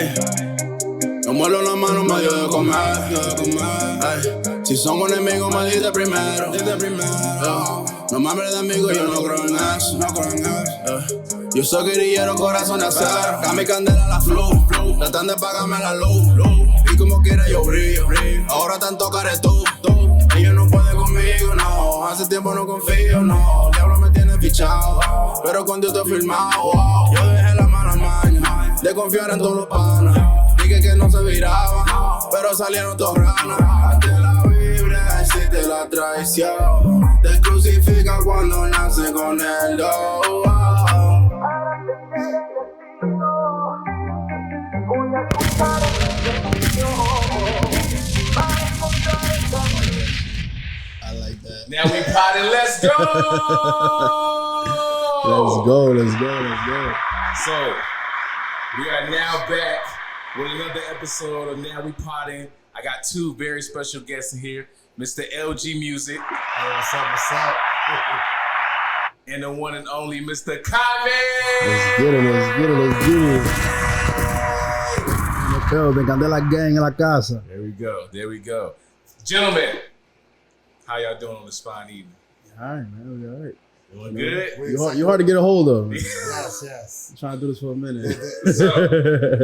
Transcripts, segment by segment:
Ey, me muelo la mano medio de comer. Ey, si somos enemigos me dice primero. No me hables de amigos, yo no creo en eso. Yo soy guerrillero, corazón de acero. Cami Candela la flu. Tratan de pagarme la luz. Y como quiera yo brillo. Ahora tanto cares tú. Ella no puede conmigo, no. Hace tiempo no confío, no. El diablo me tiene fichado. Pero con Dios te he firmado. Yo dejé la mala maña de confiar en todos los panas. Dije que no se viraban, pero salieron todos ranas. Ante la Biblia existe la traición. Te crucifican cuando nace con el do. I like that. Now we poddin', let's go! Let's go. So, we are now back with another episode of Now We Poddin'. I got two very special guests in here, Mr. LG Music. Hey, what's up? And the one and only Mr. Cami. Let's get it. The Candela gang en la casa. There we go. Gentlemen, how y'all doing on this fine evening? All right, man. We all right. Doing good? You're hard to get a hold of. Yes. I'm trying to do this for a minute.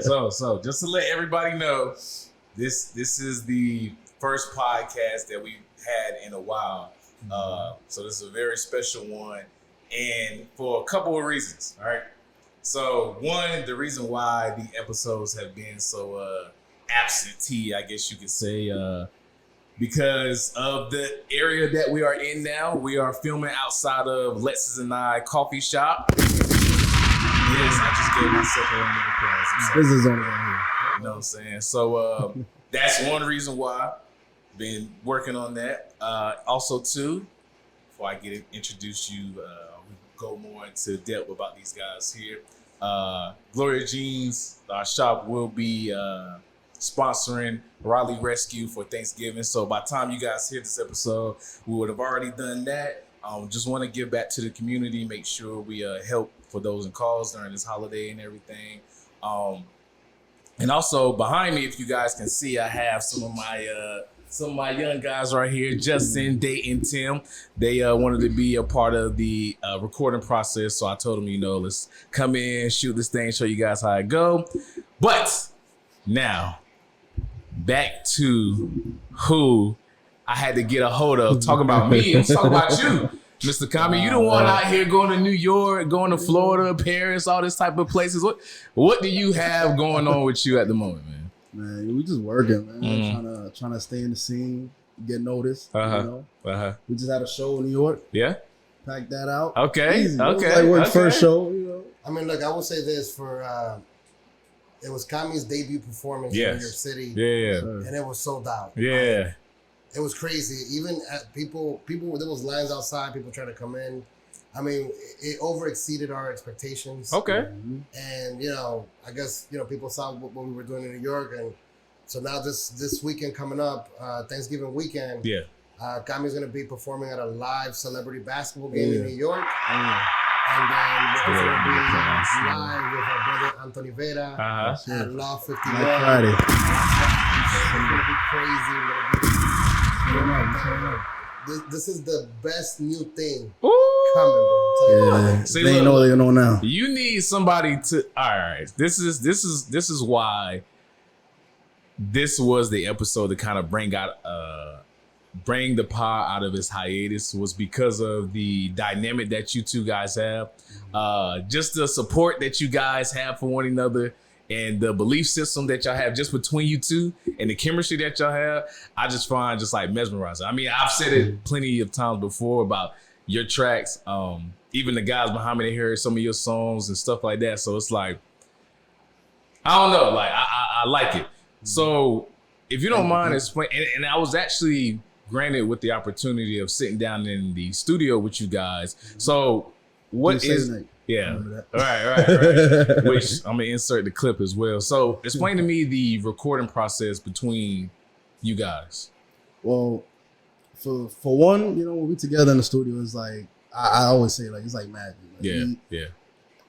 So just to let everybody know, this is the first podcast that we've had in a while. So this is a very special one, and for a couple of reasons. All right. So one, the reason why the episodes have been so absentee, I guess you could say, because of the area that we are in now. We are filming outside of Lexus and I coffee shop. Yes, I just gave myself a round of applause. Business owner right here. You know what I'm saying? So that's one reason why. Been working on that. Also, too, before I introduce you, we go more into depth about these guys here. Gloria Jeans, our shop, will be sponsoring Raleigh Rescue for Thanksgiving. So by the time you guys hear this episode, we would have already done that. Just want to give back to the community, make sure we help for those in cause during this holiday and everything. And also behind me, if you guys can see, I have some of my young guys right here, Justin, Dayton, Tim. They wanted to be a part of the recording process. So I told them, let's come in, shoot this thing, show you guys how it go. But now, back to who I had to get a hold of. Talking about me, I'm talking about you, Mr. Cami. You the one out here going to New York, going to Florida, Paris, all this type of places. What do you have going on with you at the moment, man? Man, we just working, man. Trying to stay in the scene, get noticed. We just had a show in New York. Yeah. Pack that out. Okay. Easy. Okay. It was like work first show, I mean, look, I will say this for it was Cami's debut performance in New York City. Yeah. And it was sold out. Yeah. It was crazy. Even at people, there was lines outside, people trying to come in. I mean, it over exceeded our expectations. Okay. And, I guess, people saw what we were doing in New York. And so now this weekend coming up, Thanksgiving weekend, Cami's going to be performing at a live celebrity basketball game in New York. And then we're going to be live with our brother Anthony Vera at Law 51. Friday. It's going to be crazy. This is the best new thing coming, bro. Yeah, See, they know they know now. You need somebody to. All right, this is why this was the episode to kind of bring the pod out of its hiatus, was because of the dynamic that you two guys have, just the support that you guys have for one another, and the belief system that y'all have just between you two, and the chemistry that y'all have. I just find just like mesmerizing. I mean, I've said it plenty of times before about your tracks. Even the guys behind me, they heard some of your songs and stuff like that. So it's like, I don't know, like I like it. So if you don't mind explaining, and I was actually granted with the opportunity of sitting down in the studio with you guys. So what is? Yeah. Right. Which I'm gonna insert the clip as well. So explain to me the recording process between you guys. Well, for one, when we together in the studio, it's like I always say, like, it's like magic. Like,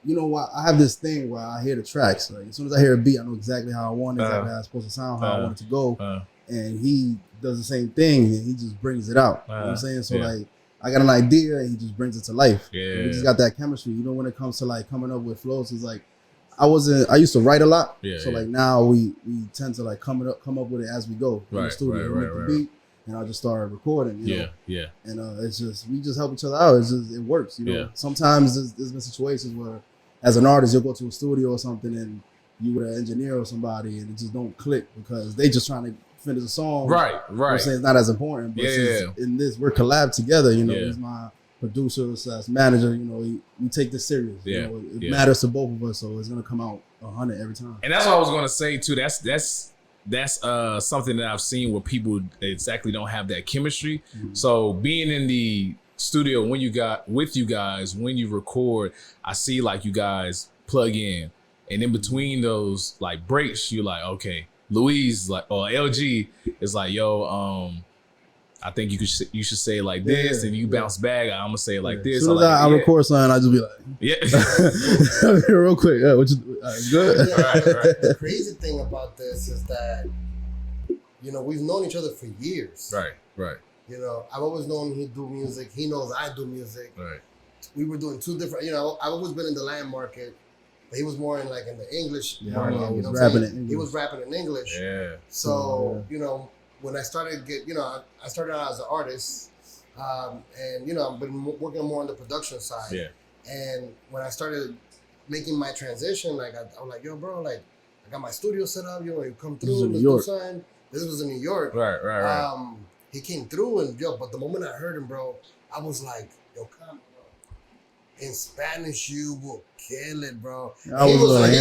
you know what? I have this thing where I hear the tracks. Like as soon as I hear a beat, I know exactly how I want it, exactly how it's supposed to sound, how I want it to go. And he does the same thing, and he just brings it out. You know what I'm saying? So like, I got an idea, and he just brings it to life. Yeah, we just got that chemistry. You know, when it comes to like coming up with flows, it's like I used to write a lot. So like now we tend to like come up with it as we go in the studio. We make the beat, and I just start recording. You know? And it's just we just help each other out. It's just it works. You know, sometimes there's been situations where, as an artist, you'll go to a studio or something, and you with an engineer or somebody, and it just don't click because they just trying to finish a song. Right. I'm saying it's not as important, but in this we're collab together. You know, he's my producer / manager. You know, we take this serious. You know, it matters to both of us, so it's gonna come out 100 every time. And that's what I was gonna say too. That's something that I've seen where people exactly don't have that chemistry. So being in the studio when you record, I see like you guys plug in, and in between those like breaks, you're like, okay. Louise like or LG is like, yo, I think you should say it like this, and you bounce back. I'm gonna say it like this. As soon as I record something, I just be like, real quick. What you good? Right. The crazy thing about this is that, you know, we've known each other for years. Right. You know, I've always known he do music. He knows I do music. Right. We were doing two different. You know, I've always been in the Latin market. He was more in like in the English market. You know rapping in English. He was rapping in English. Yeah. So you know, when I started I started out as an artist, and you know, I've been working more on the production side. Yeah. And when I started making my transition, like I'm like, yo, bro, like I got my studio set up. You know, you come through. Let's do something. This was in New York. Right. He came through, and but the moment I heard him, bro, I was like, yo, come. In Spanish, you will kill it, bro. He was like,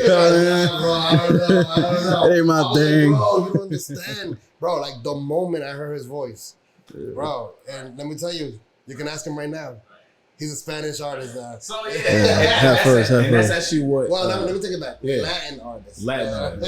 bro, I don't know. It ain't my thing. Like, bro, you don't understand. Bro, like the moment I heard his voice, bro, and let me tell you, you can ask him right now. He's a Spanish artist now. So that's actually what. Well, let me take it back. Yeah. Latin artist. Latin.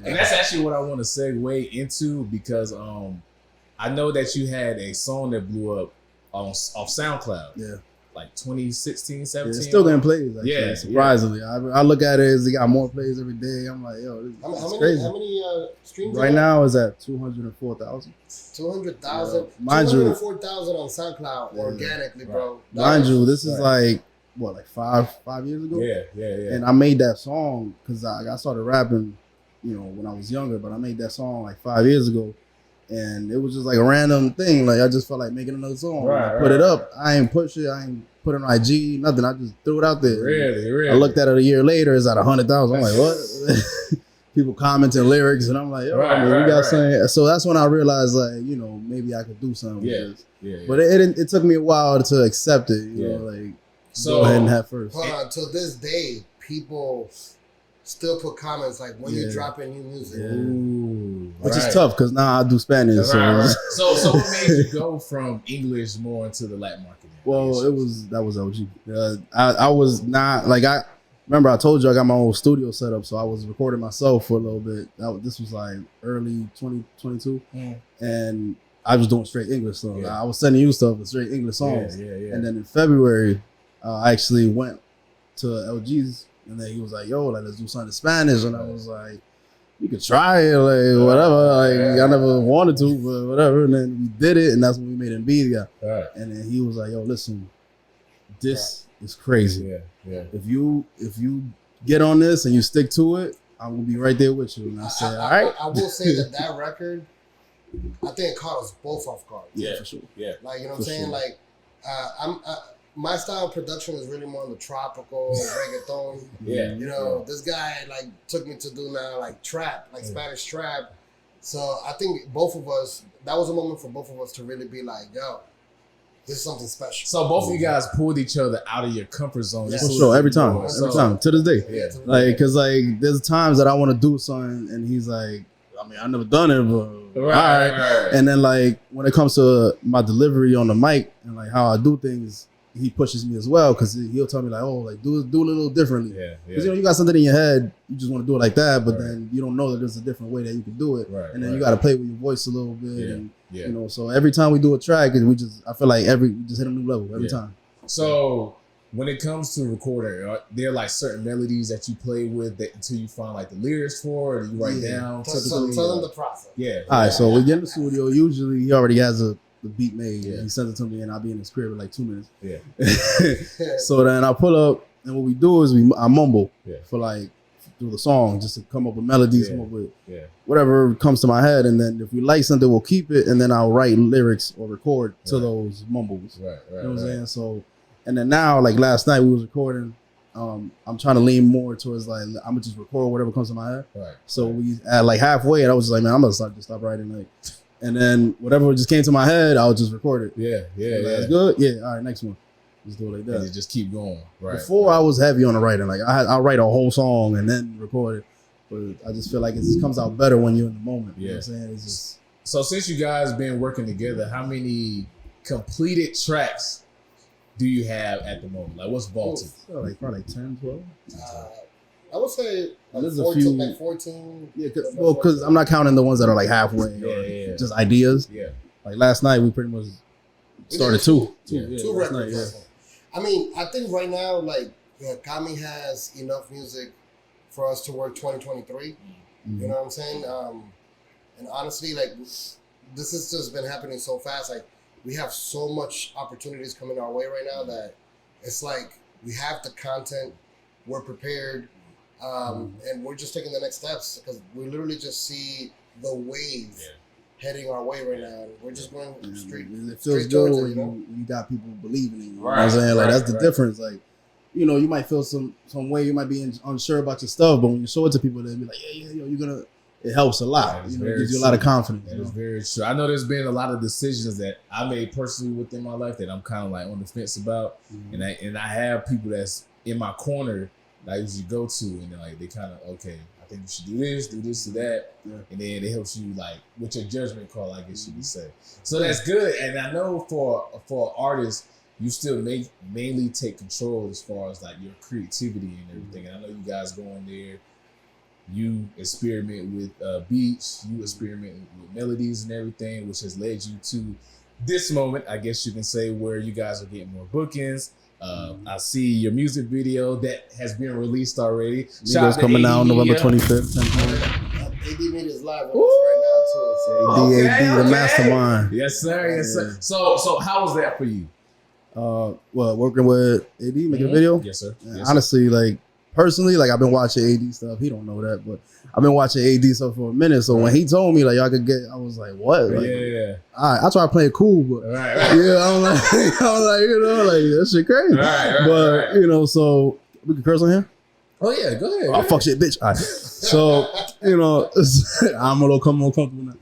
And that's actually what I want to segue into because I know that you had a song that blew up off SoundCloud. Like 2016, 17. It's still getting plays, actually, surprisingly. I look at it as it got more plays every day. I'm like, yo, this is crazy. How many streams? Right now is at 204,000. 200,000? 204,000 on SoundCloud organically, bro. Mind you, this is like, what, like five years ago? Yeah. And I made that song because I started rapping, you know, when I was younger, but I made that song like 5 years ago. And it was just like a random thing. Like I just felt like making another song. I put it up. I ain't push it. I ain't put it on IG. Nothing. I just threw it out there. Really? I looked at it a year later. It's at 100,000. I'm like, what? People commenting lyrics, and I'm like, yo, we got something. So that's when I realized, like, you know, maybe I could do something with this. But it took me a while to accept it. You know, like go ahead and have first. Hold on. Till this day, people still put comments like when you drop in new music. Which is tough because now I do Spanish. So what made you go from English more into the Latin market? Well, that was OG. I was not like remember I told you I got my own studio set up, so I was recording myself for a little bit. This was like early 2022, and I was doing straight English songs. I was sending you stuff with straight English songs. And then in February, I actually went to LG's. And then he was like, yo, like, let's do something in Spanish. And I was like, you could try it, like, whatever. Like, I never wanted to, but whatever. And then we did it, and that's when we made Envidia. And then he was like, yo, listen, this is crazy. If you get on this and you stick to it, I'm going to be right there with you. And I said, all right. I will say that record, I think it caught us both off guard. Yeah, for sure. Yeah. Like, you know what I'm saying? Sure. Like, my style of production is really more on the tropical reggaeton. You know, this guy like took me to do now like trap, like Spanish trap. So I think both of us, that was a moment for both of us to really be like, yo, this is something special. So both of you guys pulled each other out of your comfort zone. For sure, every time, to this day. Like, cause like there's times that I want to do something and he's like, I mean, I never done it, but all right. And then like when it comes to my delivery on the mic and like how I do things, he pushes me as well because he'll tell me like, oh, like do it a little differently. Because you know you got something in your head, you just want to do it like that, but then you don't know that there's a different way that you can do it. And then you got to play with your voice a little bit. And, you know, so every time we do a track, I feel like we just hit a new level every time. So when it comes to recording, are there like certain melodies that you play with that until you find like the lyrics for, or do you write down? Tell them the process. Yeah. All right, so we get in the studio. Usually, he already has the beat made. Yeah. He sends it to me, and I'll be in the crib in like 2 minutes. Yeah. So then I pull up, and what we do is I mumble for like through the song, just to come up with melodies, come up with whatever comes to my head, and then if we like something, we'll keep it, and then I'll write lyrics or record to those mumbles. Right. You know what I'm saying? So. And then now, like last night, we was recording. I'm trying to lean more towards like I'm gonna just record whatever comes to my head. Right. So we at like halfway, and I was just like, man, I'm gonna stop writing. Like, and then whatever just came to my head, I'll just record it. Yeah. That's good. Yeah. All right, next one. Just do it like that. And just keep going. Right. Before I was heavy on the writing. Like I'll write a whole song and then record it. But I just feel like it just comes out better when you're in the moment. You know what I'm saying? It's just. So since you guys been working together, how many completed tracks do you have at the moment? Like, what's vaulted? Like probably 10, 12. I would say like there's 14, a few. like 14. Yeah, because I'm not counting the ones that are like halfway, just ideas. Yeah. Like last night, we pretty much started two records. I mean, I think right now, like Cami has enough music for us to work 2023. You know what I'm saying? And honestly, like this has just been happening so fast. Like. We have so much opportunities coming our way right now that it's like we have the content, we're prepared, and we're just taking the next steps because we literally just see the wave heading our way right now. We're just going straight. It feels good when you got people believing in you. You know what I'm saying? Like that's the difference. Like, you know, you might feel some way, you might be unsure about your stuff, but when you show it to people, they'll be like, you're gonna. It helps a lot. You know, it gives you a lot of confidence. That is very true. I know there's been a lot of decisions that I made personally within my life that I'm kind of like on the fence about, and I have people that's in my corner that I usually go to, and like they kind of I think you should do this, do that, and then it helps you like with your judgment call, I guess you could say. So that's good, and I know for artists, you still mainly take control as far as like your creativity and everything. And I know you guys go in there. You experiment with beats, you experiment with melodies and everything, which has led you to this moment, I guess you can say, where you guys are getting more bookings. I see your music video that has been released already. Video's coming out November 25th. AD Media's live with us right now, too. AD, the mastermind. Yes, sir. Yes, sir. So how was that for you? Working with AD, making a video? Yes, sir. Honestly, like, personally, like I've been watching AD stuff. He don't know that, but I've been watching AD stuff for a minute. So when he told me like y'all could get, I was like, what? Like, all right, I tried playing cool, but I'm like, you know, like that shit crazy. But you know, so we can curse on here. Oh yeah, go ahead. Oh fuck shit, bitch. All right. So you know, I'm a little more comfortable now.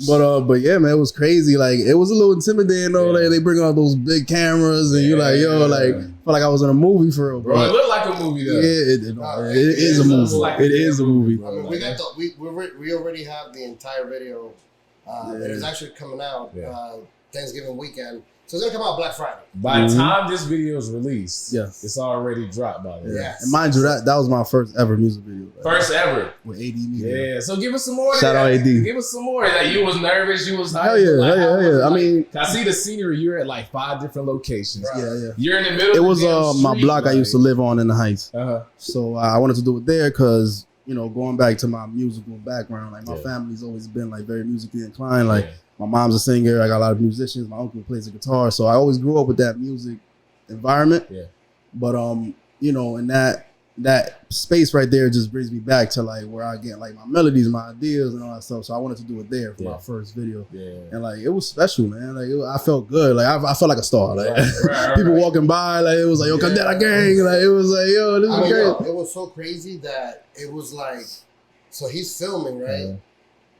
But yeah, man, it was crazy. Like it was a little intimidating though. Like they bring out those big cameras and you're like, yo, like felt like I was in a movie for real, bro. It looked like a movie though. Yeah, it is a movie. It is a movie. I mean, we already have the entire video. It is actually coming out Thanksgiving weekend. So it's gonna come out Black Friday. By the time this video is released, it's already dropped by the way. And mind you, that was my first ever music video. First ever with AD Media. Yeah. So give us some more. Shout out AD. Give us some more. Like you was nervous. You was hyped. Hell yeah. I mean, I see the scenery. You're at like 5 different locations. Right. Yeah. You're in the middle. It was my block I used to live on in the Heights. So I wanted to do it there because you know, going back to my musical background, like my family's always been like very musically inclined. Like my mom's a singer. I got a lot of musicians. My uncle plays the guitar. So I always grew up with that music environment. But you know, and that space right there just brings me back to like where I get like my melodies, my ideas, and all that stuff. So I wanted to do it there for my first video. And like it was special, man. Like I felt good. Like I felt like a star. Like people walking by, like it was like yo, Candela gang. Like it was like yo, this is crazy. Yo, it was so crazy that it was like, so he's filming, right?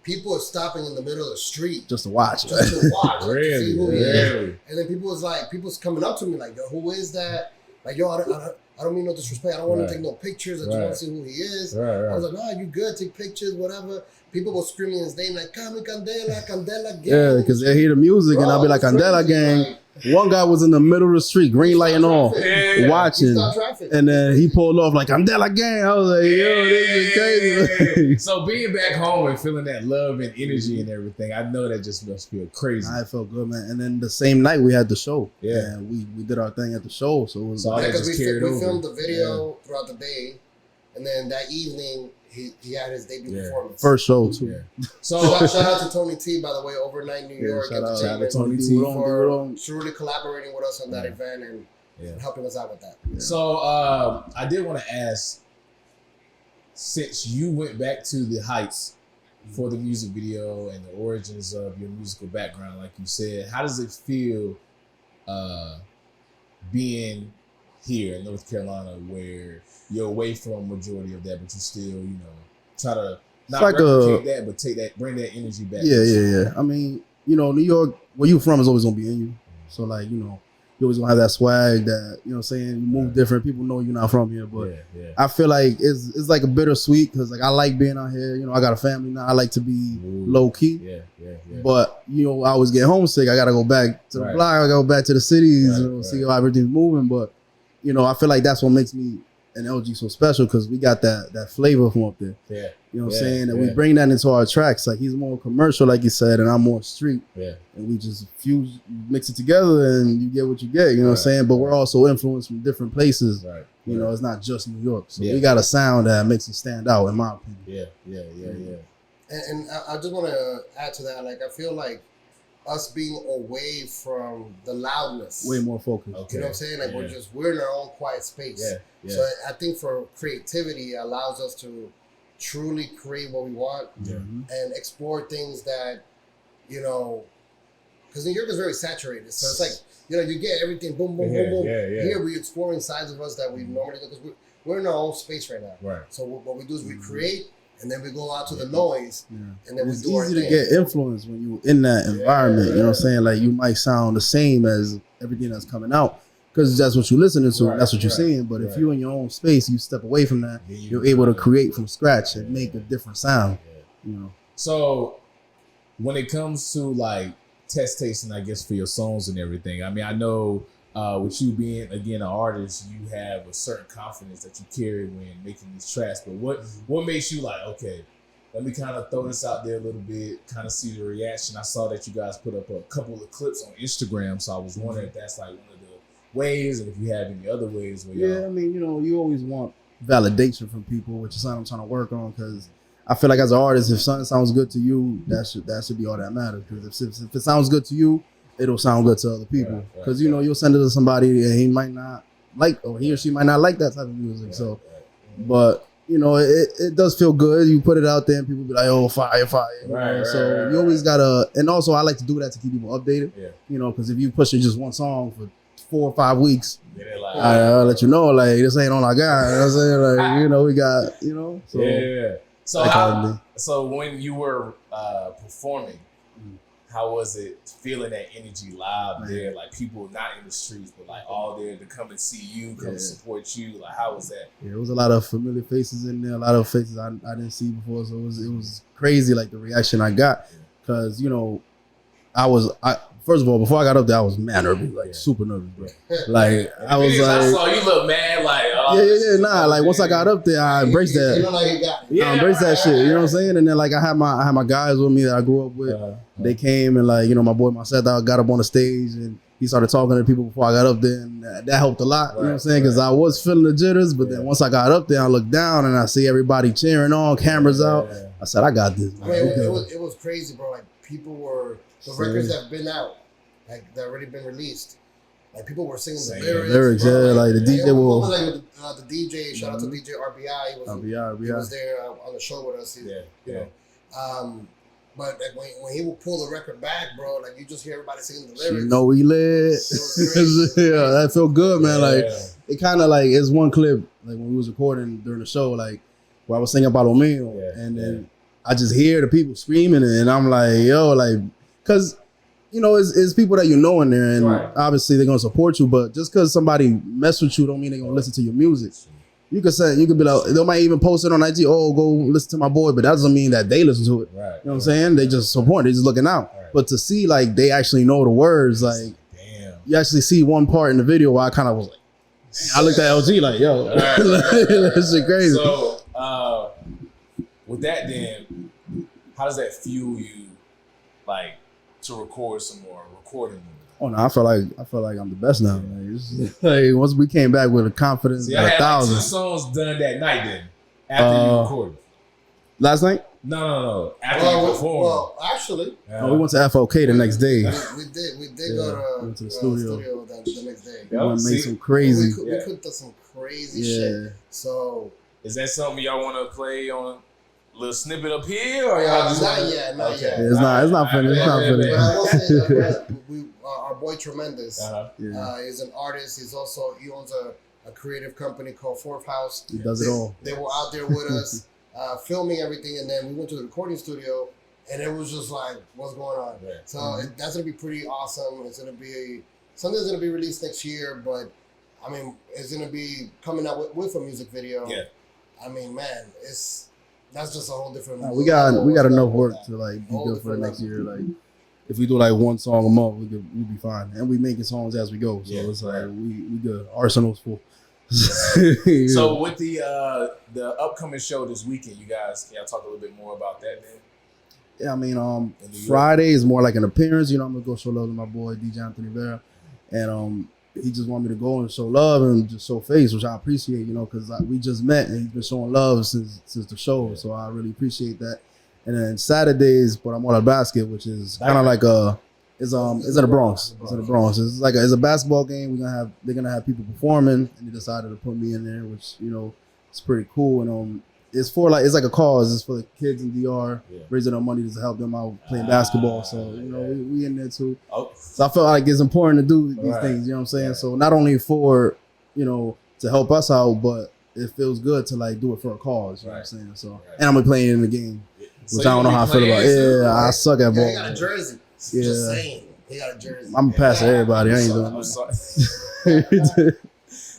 People are stopping in the middle of the street just to watch, like, to see who he is. And then people's coming up to me like, yo, who is that? Like, yo, I don't mean no disrespect. I don't want to take no pictures. I just want to see who he is. I was like, nah, you good? Take pictures, whatever. people were screaming his name like Cami Candela, Candela gang. Yeah, because they hear the music and I'll be like, Candela gang. One guy was in the middle of the street, green light and all, watching. And then he pulled off like, Candela gang. I was like, yo, this is crazy. So being back home and feeling that love and energy and everything, I know that just must feel crazy. I felt good, man. And then the same night we had the show. Yeah. And we did our thing at the show. So it was because we filmed the video throughout the day. And then that evening, he had his debut performance. First show, too. Yeah. So shout out to Tony T, by the way, overnight New York. Shout out to Tony T for truly collaborating with us on that event and helping us out with that. Yeah. So I did want to ask, since you went back to the Heights for the music video and the origins of your musical background, like you said, how does it feel being here in North Carolina where you're away from a majority of that, but you still, try to not replicate that, but bring that energy back? Yeah. I mean, New York, where you from is always gonna be in you. So like, you always gonna have that swag that, you know what I'm saying, you move different, people know you're not from here. But I feel like it's like a bittersweet because like I like being out here, I got a family now. I like to be low key. Yeah. But I always get homesick. I gotta go back to the block, I gotta go back to the cities, see how everything's moving. But I feel like that's what makes me and LG so special because we got that flavor from up there. Yeah. You know what I'm saying? And we bring that into our tracks. Like he's more commercial, like you said, and I'm more street. Yeah. And we just mix it together and you get what you get, you know what I'm saying? But we're also influenced from different places. Right. It's not just New York. So we got a sound that makes it stand out, in my opinion. Yeah. And I just want to add to that. Like, I feel like us being away from the loudness. Way more focused. Okay. You know what I'm saying? Like we're in our own quiet space. Yeah. So I think for creativity, it allows us to truly create what we want and explore things that, because New York is very saturated. So it's like, you get everything boom, boom, boom, boom. Here we're exploring sides of us that we normally do because we're in our own space right now. Right. So what we do is we create and then we go out to the noise and then it's we do our easy thing. to get influence when you're in that environment. You know what I'm saying? Like you might sound the same as everything that's coming out because that's what you're listening to and that's what you're seeing. But if you're in your own space, you step away from that, you're able to create from scratch and make a different sound. So when it comes to like test tasting, I guess, for your songs and everything, I mean, I know with you being, again, an artist, you have a certain confidence that you carry when making these tracks. But what makes you like, okay, let me kind of throw this out there a little bit, kind of see the reaction. I saw that you guys put up a couple of clips on Instagram, so I was wondering if that's like one of the ways, and if you have any other ways where I mean, you always want validation from people, which is something I'm trying to work on, because I feel like as an artist, if something sounds good to you, that should be all that matters. Because if it sounds good to you, it'll sound good to other people. Because you'll send it to somebody and he might not like, or he or she might not like that type of music. But it does feel good. You put it out there and people be like, oh, fire. So you always gotta, and also I like to do that to keep people updated. Because if you push it just one song for 4 or 5 weeks, I'll let you know, like, this ain't all I got. You know what I'm saying? Like, we got, so So when you were performing, how was it feeling that energy live there? Like people not in the streets, but like all there to come and see you, come support you. Like how was that? Yeah, it was a lot of familiar faces in there, a lot of faces I didn't see before. So it was crazy, like the reaction I got, because first of all, before I got up there, I was mad nervous, like super nervous, bro. Like I was like, I saw you look mad, like like once I got up there, I embraced that. I embraced that shit. You know what I'm saying? And then like I had my guys with me that I grew up with. They came and like my boy Marcel got up on the stage and he started talking to people before I got up there, and that helped a lot. You know what I'm saying? Because I was feeling the jitters, but then once I got up there, I looked down and I see everybody cheering on, cameras out. I said, I got this. I mean, it was crazy, bro. Like people were. The records that have been out, like that already been released. Like people were singing the lyrics. Like the DJ will. Like the DJ, shout out to DJ RBI. He was there on the show with us. But like when he would pull the record back, bro, like you just hear everybody singing the lyrics. We lit. That felt good, man. Like it kind of like it's one clip like when we was recording during the show, like where I was singing about Omeo, and then I just hear the people screaming, and I'm like, yo, like. Because, it's people that in there, and obviously they're going to support you, but just because somebody mess with you don't mean they're going to listen to your music. You You could be like, they might even post it on IG. Oh, go listen to my boy, but that doesn't mean that they listen to it. Right. You know what I'm saying? They just support. They just looking out. Right. But to see like they actually know the words, like damn, you actually see one part in the video where I kind of was like, I looked at LG like, yo, that shit crazy. So with that, then, how does that fuel you, like, to record some more, recording more? Oh no, I feel like I'm the best now. Like once we came back with a confidence, I had 1,000 songs done that night. Then after you recorded last night. No. After you performed. Well, actually, we went to FOK the next day. We did go to the studio the next day. We went to make some crazy. We could do some crazy shit. So is that something y'all want to play on? A little snippet up here, or y'all just not yet. It's not finished. It's not finished. But I will say that our boy Tremendous is an artist. He owns a creative company called Fourth House. He does it all. They were out there with us, filming everything, and then we went to the recording studio, and it was just like, what's going on? Yeah. So that's gonna be pretty awesome. It's gonna be something that's gonna be released next year, but I mean, it's gonna be coming out with a music video. Yeah. I mean, man, that's just a whole different. We got enough work to like be good for the next year. Like if we do like one song a month, we'll be fine. And we making songs as we go, so it's like we good. Arsenal's full. So with the upcoming show this weekend, can y'all talk a little bit more about that, then? Yeah, I mean, Friday is more like an appearance. You know, I'm gonna go show love to my boy DJ Anthony Vera, and he just wanted me to go and show love and just show face, which I appreciate, you know, because we just met and he's been showing love since the show, so I really appreciate that. And then Saturdays, but I'm on a basket, which is kind of like it's in the Bronx. It's in the Bronx. It's like it's a basketball game. They're gonna have people performing, and they decided to put me in there, which you know, it's pretty cool. And it's like a cause. It's for the kids in DR, raising their money to help them out playing basketball. So you know, we in there too. So I feel like it's important to do these things. You know what I'm saying? So not only for to help us out, but it feels good to like do it for a cause. You know what I'm saying? So and I'm gonna be playing in the game, which I don't know how I feel about. Yeah, I suck at ball. He got a jersey. Yeah. Just saying, he got a jersey. I'm passing everybody. I ain't doing that.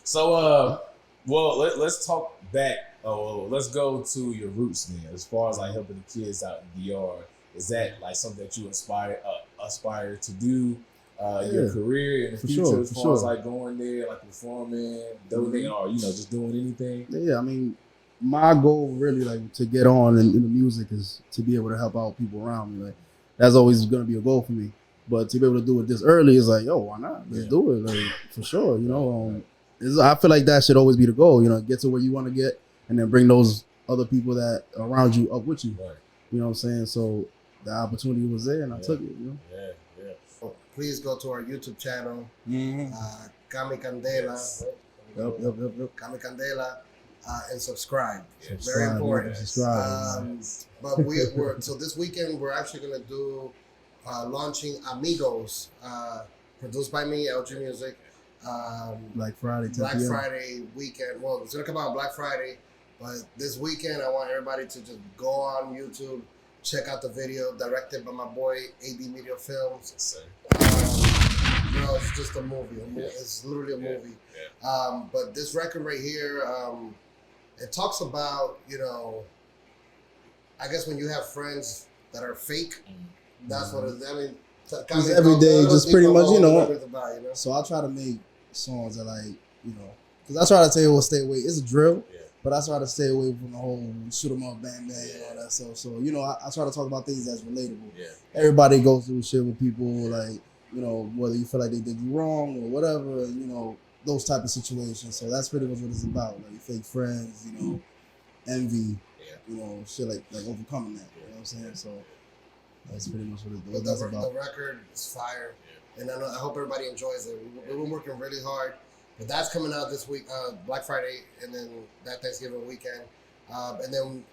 So well, let's talk back. Let's go to your roots then. As far as like helping the kids out in DR, is that like something that you aspire to do your career in the future? As far as like going there, like performing, donating, or just doing anything? Yeah, I mean, my goal really like to get on in the music is to be able to help out people around me. Like that's always gonna be a goal for me. But to be able to do it this early is like, yo, why not? Let's do it, like for sure. I feel like that should always be the goal. Get to where you want to get. And then bring those other people that are around you up with you. Right. You know what I'm saying? So the opportunity was there, and I took it. Yeah. So please go to our YouTube channel, Cami Candela. Yep. Cami Candela, and subscribe. Very important. Subscribe. But so this weekend we're actually gonna do launching Amigos, produced by me, LG Music. Black Friday weekend. Well, it's gonna come out Black Friday. But this weekend, I want everybody to just go on YouTube, check out the video, directed by my boy, AD Media Films. It's just a movie. It's literally a movie. Yeah. But this record right here, it talks about, I guess when you have friends that are fake, that's what it is. I mean, just every day, just pretty much, So I try to make songs that because I try to tell you stay away. It's a drill. Yeah. But I try to stay away from the whole shoot 'em up, bang, bang, and all that stuff. So, I try to talk about things that's relatable. Yeah. Everybody goes through shit with people, like, whether you feel like they did you wrong or whatever, those type of situations. So that's pretty much what it's about. Like fake friends, envy, shit like overcoming that. You know what I'm saying? So that's pretty much what that's about. The record is fire. Yeah. And I hope everybody enjoys it. We've been working really hard. But that's coming out this week, Black Friday, and then that Thanksgiving weekend. And then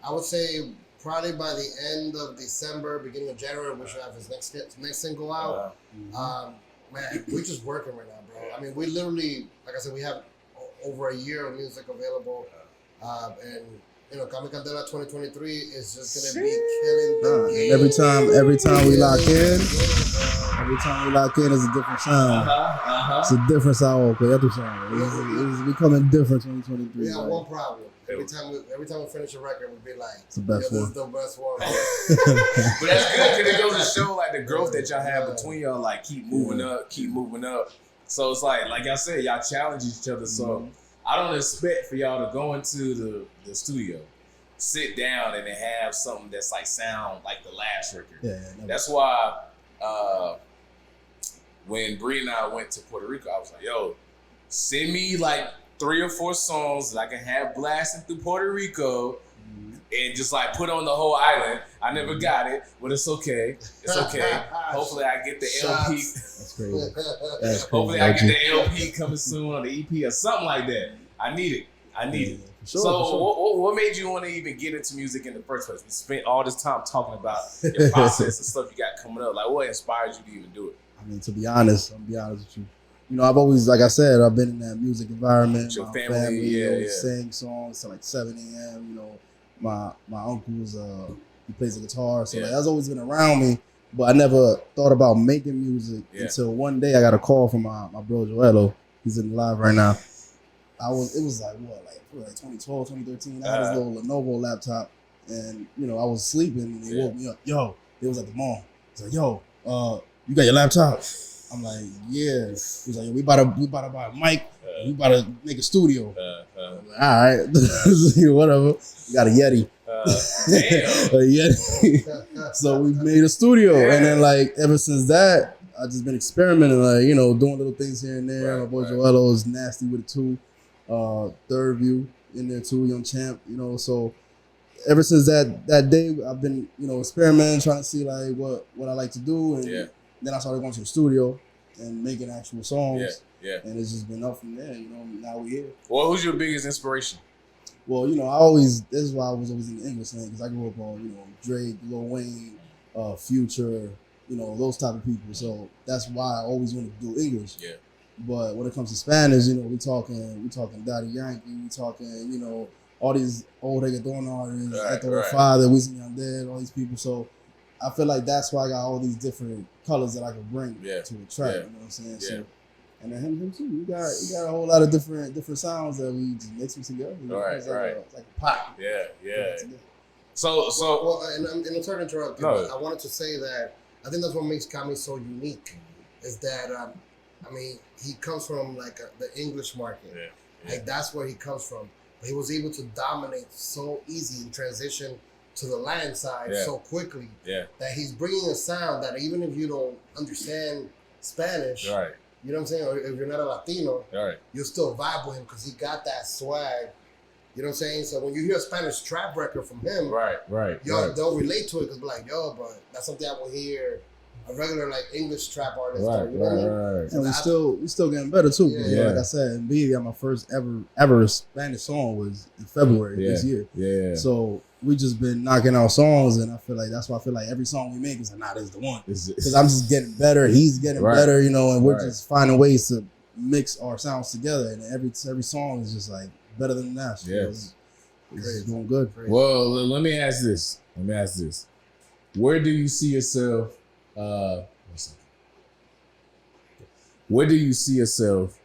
I would say probably by the end of December, beginning of January, we should have his next single out. Man, we're just working right now, bro. I mean, we literally, like I said, we have over a year of music available. And, Cami Candela 2023 is just going to be killing the game. Every time we lock in, Every time we lock in, it's a different sound. It's a different sound. Okay, other sound. It's becoming different 2023. We have one problem. Every time we finish a record, we be like, it's the best one. This is the best one. But that's good because it goes to show like the growth that y'all have between y'all. Like keep moving up. So it's like I said, y'all challenge each other. So I don't expect for y'all to go into the studio, sit down, and then have something that's like sound like the last record. Yeah, that's why when Bree and I went to Puerto Rico, I was like, yo, send me like 3 or 4 songs that I can have blasting through Puerto Rico and just like put on the whole island. I never got it, but it's okay. It's okay. Hopefully I get the LP. That's crazy. Hopefully I get the LP coming soon, or the EP or something like that. I need it. Sure, So what made you want to even get into music in the first place? We spent all this time talking about your process and stuff you got coming up. Like what inspired you to even do it? I mean, to be honest with you. You know, I've always, like I said, I've been in that music environment. Your my family sang songs till like 7 a.m. You know, my uncle's he plays the guitar, so like, that's always been around me. But I never thought about making music until one day I got a call from my bro Joello. He's in the live right now. It was like 2012, 2013. I had this little Lenovo laptop, and you know I was sleeping, and they woke me up. Yo, it was at the mall. He's like, yo, you got your laptop? I'm like, yeah. He's like, we about to buy a mic. We about to make a studio. Like, all right, whatever. We got a Yeti. Damn. A Yeti. So we made a studio, and then like ever since that, I just been experimenting, like you know, doing little things here and there. My boy Joello is nasty with it too. Third View in there too, Young Champ. You know, so ever since that day, I've been experimenting, trying to see like what I like to do, and then I started going to the studio and making actual songs. And it's just been up from there. You know, now we're here. Well, who's your biggest inspiration? Well, you know, this is why I was always in the English thing, because I grew up on, Drake, Lil Wayne, Future, those type of people. So that's why I always wanted to do English. Yeah. But when it comes to Spanish, we talking Daddy Yankee, we talking, all these old reggaeton artists, Héctor Father, Wisin y Yandel, all these people. So I feel like that's why I got all these different colors that I can bring to a track. You know what I'm saying? Yeah. So, and then him too. You got a whole lot of different sounds that we just mix them together. It's like a pop. Yeah. So well, and I'm sorry to interrupt you, but I wanted to say that I think that's what makes Cami so unique, is that he comes from like the English market. Like that's where he comes from. But he was able to dominate so easy and transition to the Latin side so quickly that he's bringing a sound that even if you don't understand Spanish, you know what I'm saying, or if you're not a Latino, you'll still vibe with him because he got that swag. You know what I'm saying? So when you hear a Spanish trap record from him, they'll relate to it because be like, yo, but that's something I will hear a regular like English trap artist. And we still getting better too. Like I said, B got my first ever Spanish song was in February this year. So we just been knocking out songs, and I feel like that's why I feel like every song we make is like, nah, this is the one. Because I'm just getting better, he's getting better, and we're just finding ways to mix our sounds together, and every song is just like better than that. So it's going good. Well, let me ask this. Where do you see yourself? Where do you see yourself?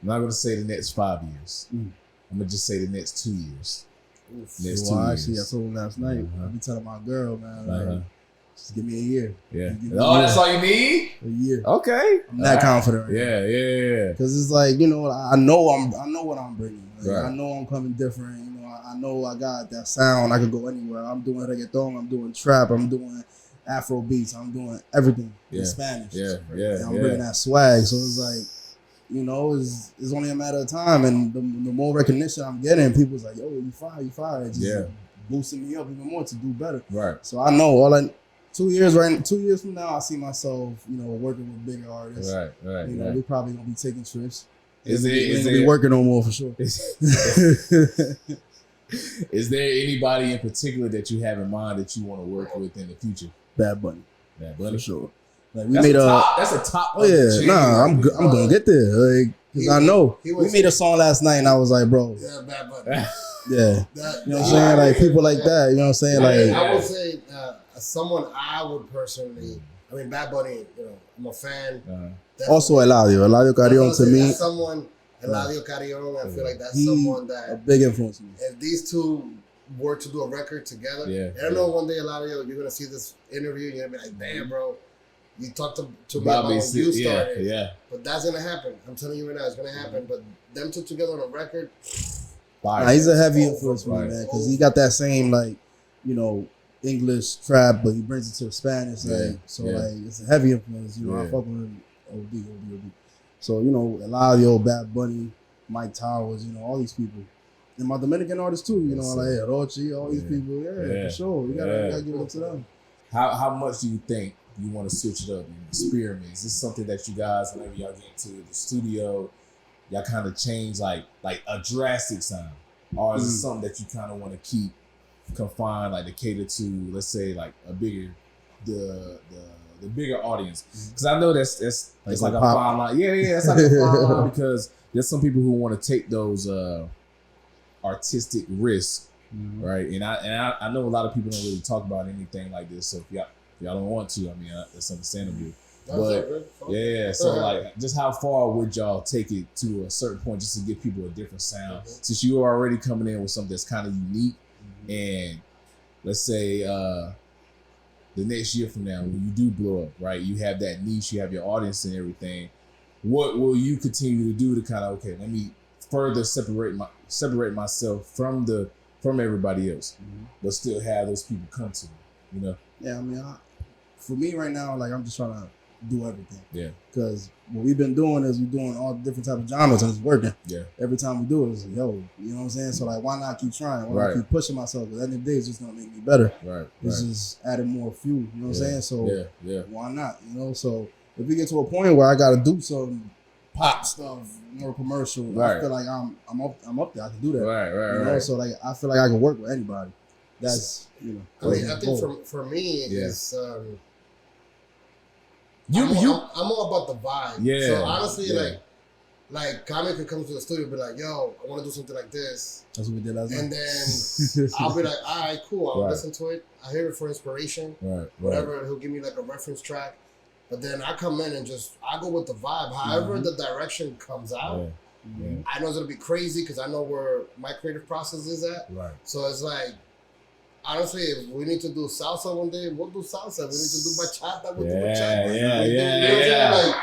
I'm not going to say the next 5 years. I'm going to just say the next 2 years. Actually, I told him last night. I be telling my girl, man, just give me a year. That's all you need? A year. Okay. I'm that confident. Yeah. Because it's like, I know what I'm bringing. Like, I know I'm coming different. I know I got that sound. I could go anywhere. I'm doing reggaeton. I'm doing trap. I'm doing Afro beats. I'm doing everything in Spanish. And I'm bringing that swag. So it's like, it's only a matter of time. And the more recognition I'm getting, people's like, yo, you fire. It's just boosting me up even more to do better. So I know 2 years from now, I see myself, working with bigger artists. We probably gonna be taking trips. Is there working on more for sure? Is there anybody in particular that you have in mind that you want to work with in the future? Bad Bunny. For sure. Like that's a top. Oh yeah, I'm gonna get there. Like, cause I know we made a song last night, and I was like, bro, Bad Bunny. you know what I'm saying? Like people like that, you know what I'm saying? Like I would say someone I would personally, I mean, Bad Bunny, you know, I'm a fan. Also, Eladio Carrion to me. That's someone, Eladio Carrion, I feel like that's someone that a big influence. If these two were to do a record together, I don't know, one day Eladio, you're gonna see this interview, and you're gonna be like, damn, bro, you talked to me about when you started. But that's gonna happen. I'm telling you right now, it's gonna happen. But them two together on a record. Nah, he's a heavy influence for me, man, because he got that same, like, you know, English trap, but he brings it to the Spanish. Like, so like, it's a heavy influence. You know, I fuck with him. OD. So, you know, Eladio, Bad Bunny, Mike Towers, you know, all these people. And my Dominican artists too, you know, like Rochi, all these people. For sure. We gotta give it to them. How much do you think you want to switch it up and experiment? Is this something that you guys, whenever y'all get into the studio, y'all kind of change like a drastic sound? Or is it something that you kind of want to keep confined, like to cater to, let's say, like a bigger, the bigger audience? Because I know that's like a fine line. Yeah, it's like a fine line, because there's some people who want to take those artistic risks, right? And I know a lot of people don't really talk about anything like this. So if y'all don't want to, I mean, that's understandable. But so like, just how far would y'all take it to a certain point, just to give people a different sound? Since you are already coming in with something that's kind of unique, and let's say the next year from now, when you do blow up, right, you have that niche, you have your audience and everything. What will you continue to do to kind of, okay, let me further separate myself from everybody else, but still have those people come to me, you know? Yeah, I mean, for me right now, like, I'm just trying to do everything. Yeah. Because what we've been doing is we're doing all different type of genres, and it's working. Yeah. Every time we do it, it's like, yo, you know what I'm saying? So like, why not keep trying? Why not keep pushing myself? Because at the end of the day, it's just gonna make me better. Right. It's just adding more fuel. You know what I'm saying? So why not? You know. So if we get to a point where I got to do some pop stuff, more commercial, I feel like I'm up there. I can do that. Right. You know. So like, I feel like I can work with anybody. That's I mean, I think for me, it's. I'm all about the vibe. Yeah. So honestly, like Cami could come to the studio and be like, yo, I want to do something like this. That's what we did last night. And then I'll be like, all right, cool. I'll listen to it. I hear it for inspiration. Whatever. He'll give me like a reference track. But then I come in and I go with the vibe. However the direction comes out, I know it's going to be crazy because I know where my creative process is at. Right. So it's like, honestly, if we need to do salsa one day, we'll do salsa. We need to do bachata, we'll do bachata. Yeah. Like,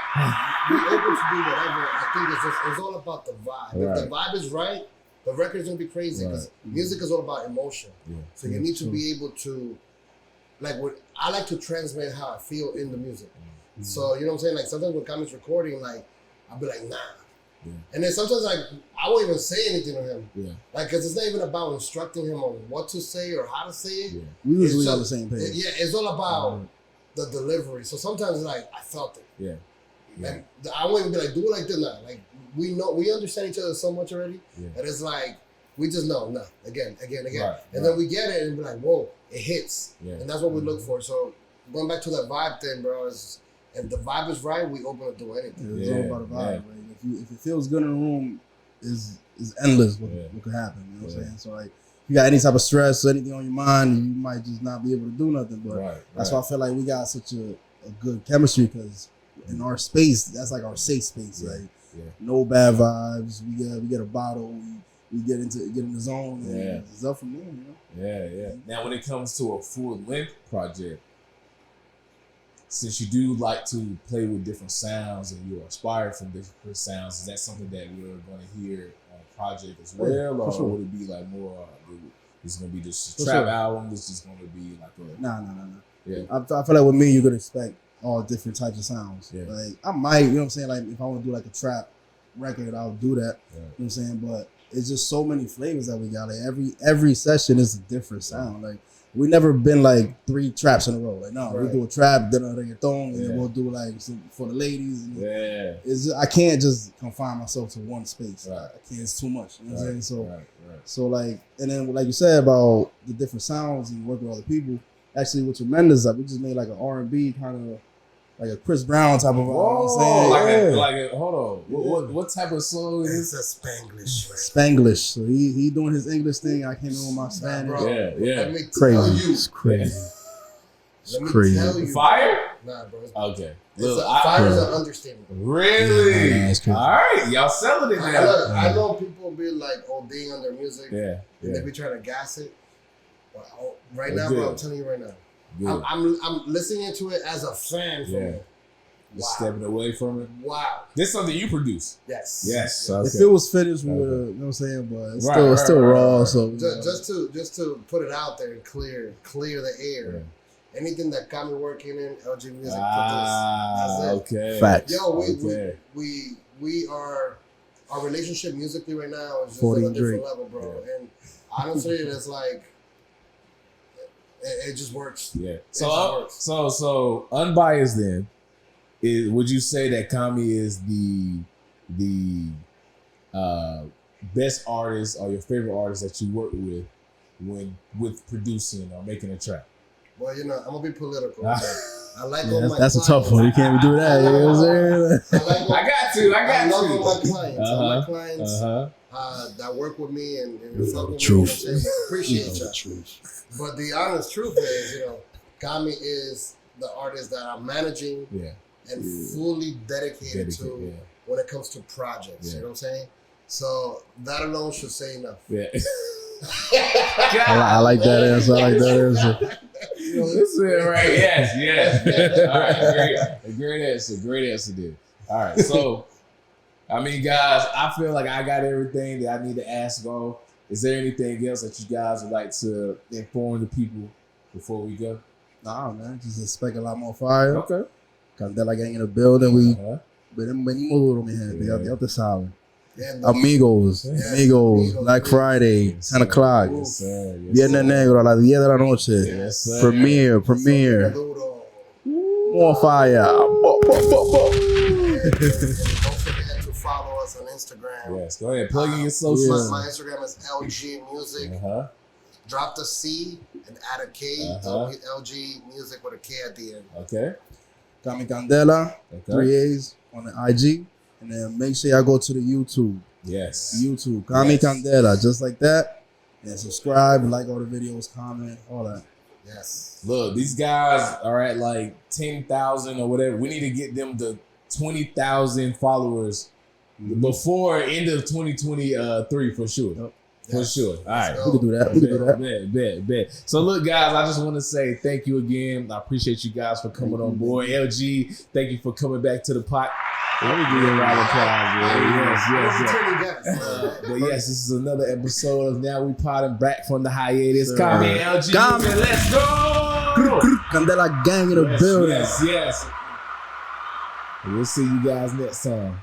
we're able to do whatever. I think it's all about the vibe. If the vibe is right, the record is going to be crazy because music is all about emotion. Yeah. So you need to be able to, like, I like to transmit how I feel in the music. Mm-hmm. So, you know what I'm saying? Like, sometimes when Cami's recording, like, I'll be like, nah. Yeah. And then sometimes, like, I won't even say anything to him. Yeah. Like, because it's not even about instructing him on what to say or how to say it. Yeah. We usually on the same page. Yeah, it's all about the delivery. So sometimes, like, I felt it. Yeah. Like, I won't even be like, do it like this now. Like, we understand each other so much already that it's like, we just know, again. And then we get it and be like, whoa, it hits. Yeah. And that's what we look for. So going back to that vibe thing, bro, is if the vibe is right, we open to do anything. It's all about the vibe, right? If it feels good in the room, is endless what could happen. You know what I'm saying? So like, if you got any type of stress or anything on your mind, you might just not be able to do nothing. But that's why I feel like we got such a good chemistry, because in our space, that's like our safe space. Like no bad vibes. We get a bottle. We get in the zone. And it's up from there. You know? Yeah. Now, when it comes to a full length project, since you do like to play with different sounds and you're inspired from different sounds, is that something that we're going to hear on a project as well, or would it be like more? It's going to be just a trap album. This is going to be like a no. Yeah, I feel like with me, you could expect all different types of sounds. Yeah. Like I might, you know what I'm saying? Like if I want to do like a trap record, I'll do that. Yeah. You know what I'm saying? But it's just so many flavors that we got. Like every session is a different sound. Like we never been like 3 traps in a row. Like no, we do a trap, then a reggaeton, and then we'll do like some for the ladies. And it's just, I can't just confine myself to one space. Right. I can't. It's too much. You know what I'm saying? So like, and then like you said about the different sounds and working with other people. Actually, with Tremendous, we just made like an R&B kind of. Like a Chris Brown type of hold on. What type of song is it? It's a Spanglish. Spanglish. So he doing his English thing. I came in with my Spanish. Yeah. Crazy. It's crazy. It's crazy. Tell you, fire? Nah, bro. Okay. Fire is an understatement. Really? Yeah, that's crazy. All right, y'all selling it now. Look, I know people be like ODing on their music. Yeah. And they be trying to gas it. Well, right That's now, good. bro, I'm telling you right now. Good. I'm listening to it as a fan from it. Just stepping away from it. Wow. This is something you produce. Yes. Yes. Okay. If it was finished, we would have, you know what I'm saying? But it's Right, still raw. right. So Just to put it out there and clear the air. Yeah. Anything that got me working in LG Music, Ah, that's it. okay. Facts. Yo, Okay. we are, our relationship musically right now is just 40 on a different Drake. level, bro. And honestly, it's like it just works. Yeah. It just works. So unbiased then. Would you say that Cami is the best artist or your favorite artist that you work with producing or making a track? Well, you know, I'm gonna be political. But I like all my that's a clients. tough one. You can't do that. You know what I'm saying? I I love all my clients. All my clients Uh-huh. that work with me and fuck with Truth. me. Appreciate you. But the honest truth is, you know, Cami is the artist that I'm managing and fully dedicated to when it comes to projects. You know what I'm saying? So that alone should say enough. Yeah. I like that answer. This is right. Yes. All right, great answer, dude. All right, so I mean, guys, I feel like I got everything that I need to ask on. Is there anything else that you guys would like to inform the people before we go? Nah, man, just expect a lot more fire. Okay. Candela gang in the building. Venimos duro, mi gente. Ya te saben. Amigos, Black Friday, 10 o'clock. Yes, sir. Viernes Negro a las 10 de la noche. Yes, sir. Premiere. More fire. Don't forget to follow us on Instagram. Yes, go ahead. Plug in your socials. My Instagram is LG Music. Drop the C and add a K. So LG Music with a K at the end. Okay. Cami Candela, 3 A's on the IG. And then make sure y'all go to the YouTube. Yes. YouTube. Cami Candela, just like that. And subscribe, like all the videos, comment, all that. Yes. Look, these guys are at like 10,000 or whatever. We need to get them to 20,000 followers before end of 2023 for sure. Yep. For sure. All right. We can do that. Bet. So look, guys, I just want to say thank you again. I appreciate you guys for coming on board. LG, thank you for coming back to the pot. Let me give you a round of applause. Yes. But yes, this is another episode of Now We Poddin, back from the hiatus. Cami and LG, let's go! Candela gang in the building. Yes. We'll see you guys next time.